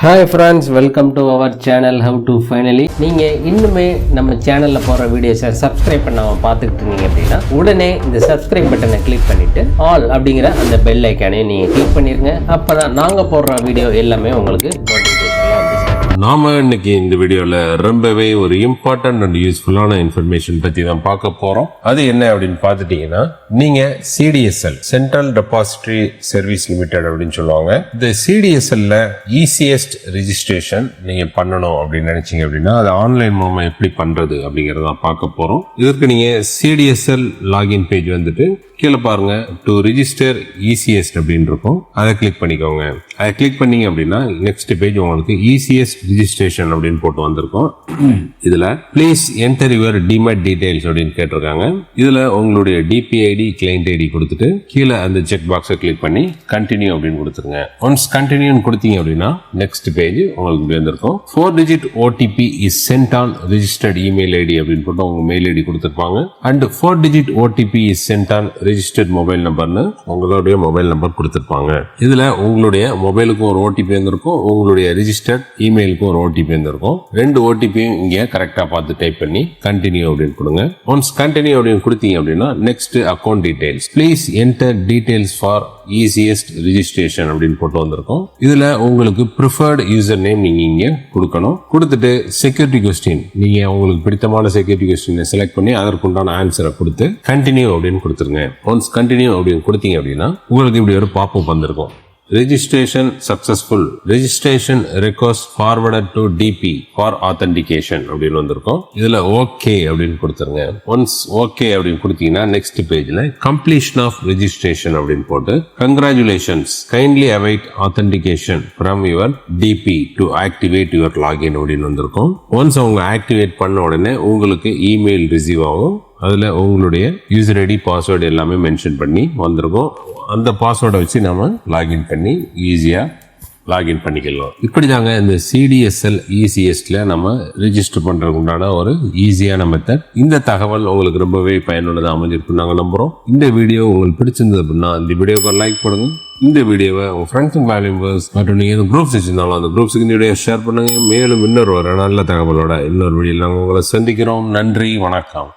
Hi friends, welcome to our channel How to Finally. நீங்கள் இன்னுமே நம்ம சேனலில் போகிற வீடியோஸை சப்ஸ்கிரைப் பண்ணாமல் பார்த்துக்கிட்டு இருந்தீங்க அப்படின்னா உடனே இந்த சப்ஸ்கிரைப் பட்டனை கிளிக் பண்ணிவிட்டு ஆல் அப்படிங்கிற அந்த பெல் ஐக்கானையும் நீங்கள் கிளிக் பண்ணிடுங்க. அப்போ தான் நாங்கள் போடுற வீடியோ எல்லாமே உங்களுக்கு நோட்டிஃபிகேஷன்லாம் வந்து நாம இன்னைக்கு இந்த வீடியோல ரொம்பவே ஒரு இம்பார்ட்டன்ட் அண்ட் யூஸ்ஃபுல்லான இன்ஃபர்மேஷன் பத்தி தான் பார்க்க போறோம். அது என்ன அப்படின்னு பார்த்துட்டீங்கன்னா, நீங்க CDSL central depository service limited அப்படின்னு சொல்லுவாங்க. இந்த சிடிஎஸ்எல்ல ஈஸியஸ்ட் ரெஜிஸ்ட்ரேஷன் நீங்க பண்ணணும் அப்படின்னு நினைச்சீங்க அப்படின்னா அது ஆன்லைன் மூலமா எப்படி பண்றது அப்படிங்கறத பார்க்க போறோம். இதற்கு நீங்க சிடிஎஸ்எல் லாகின் பேஜ் வந்துட்டு கீழே பாருங்க, டு ரிஜிஸ்டர் ஈஸியஸ்ட் அப்படின்னு இருக்கும். அதை கிளிக் பண்ணிக்கோங்க. அதை கிளிக் பண்ணீங்க அப்படின்னா நெக்ஸ்ட் பேஜ் உங்களுக்கு ஈஸியஸ்ட் ரிஜிஸ்ட்ரேஷன் அப்படின்னு போட்டு வந்திருக்கும். இதுல please enter your demat details அப்படின்னு கேட்டிருக்காங்க. இதுல உங்களுடைய டிபிஐடி கிளைண்ட் ஐடி கொடுத்துட்டு கீழே அந்த செக் பாக்ஸை கிளிக் பண்ணி கண்டினியூ அப்படின்னு கொடுத்துருங்க. ஒன்ஸ் கண்டினியூ கொடுத்தீங்க அப்படின்னா நெக்ஸ்ட் பேஜ் உங்களுக்கு வந்திருக்கும். 4 digit OTP is sent on registered email ID அப்படின்னு போட்டு உங்க மெயில் ஐடி கொடுத்துருப்பாங்க. And 4 digit OTP is sent on registered mobile நம்பர்னு உங்களுடைய மொபைல் நம்பர் கொடுத்திருப்பாங்க. இதுல உங்களுடைய மொபைலுக்கும் ஒரு ஓடிபி வந்திருக்கும், உங்களுடைய ரெஜிஸ்டர்ட் இமெயிலுக்கும் ஒரு ஓடிபி வந்திருக்கும். ரெண்டு ஓடிபியும் இங்க கரெக்டா பார்த்து டைப் பண்ணி கண்டினியூ அப்படின்னு கொடுங்க. ஒன்ஸ் கண்டினியூ அப்படின்னு கொடுத்தீங்க அப்படின்னா next account details please enter details for easiest registration அப்படின்னு போட்டு வந்திருக்கும். இதுல உங்களுக்கு ப்ரிஃபர்ட் யூசர் நேம் நீங்க இங்க கொடுக்கணும். கொடுத்துட்டு செக்யூரிட்டி கொஸ்டின் நீங்க உங்களுக்கு பிடித்தமான செக்யூரிட்டி கொஸ்டினை செலக்ட் பண்ணி அதற்குண்டான ஆன்சரை கொடுத்து கண்டினியூ அப்படின்னு கொடுத்துருங்க. ஒன்ஸ் கண்டினியூ அப்படின்னு கொடுத்தீங்க அப்படின்னா உங்களுக்கு இப்படி ஒரு பாப்அப் வந்திருக்கும். Registration successful, registration request forwarded to DP for authentication அப்படின்னு வந்திருக்கும். இதுல ஓகே அப்படின்னு கொடுத்துருங்க. ஒன்ஸ் ஓகே அப்படின்னு கொடுத்தீங்கன்னா நெக்ஸ்ட் பேஜ்ல கம்ப்ளீஷன் ஆஃப் ரெஜிஸ்ட்ரேஷன் அப்படின்னு போட்டு congratulations kindly await authentication from your DP to activate your login அப்படின்னு வந்திருக்கும். ஒன்ஸ் அவங்க ஆக்டிவேட் பண்ண உடனே உங்களுக்கு இமெயில் ரிசீவ் ஆகும். அதுல உங்களுடைய யூசர் ஐடி பாஸ்வேர்டு எல்லாமே மென்ஷன் பண்ணி வந்திருக்கும். அந்த பாஸ்வேர்டை வச்சு நம்ம லாகின் பண்ணி ஈஸியா லாகின் பண்ணிக்கலாம். இப்படிதாங்க இந்த சிடிஎஸ்எல் ஈஸியஸ்ட்ல நம்ம ரெஜிஸ்டர் பண்றதுக்கு உண்டான ஒரு ஈஸியான மெத்தட். இந்த தகவல் உங்களுக்கு ரொம்பவே பயனுள்ளதாக அமைஞ்சிருக்கும் நாங்கள் நம்புறோம். இந்த வீடியோ உங்களுக்கு பிடிச்சிருந்தது அப்படின்னா இந்த வீடியோக்கு லைக் பண்ணுங்க. இந்த வீடியோவை உங்க ஃப்ரெண்ட்ஸ் அண்ட் ஃபேமிலி மெம்பர்ஸ் மற்றும் நீங்க எதுவும் குரூப்ஸ் வச்சிருந்தாலும் அந்த குரூப்ஸுக்கு இந்த வீடியோ ஷேர் பண்ணுங்க. மேலும் இன்னொரு நல்ல தகவலோட இன்னொரு வீடியோவில் நாங்கள் உங்களை சந்திக்கிறோம். நன்றி, வணக்கம்.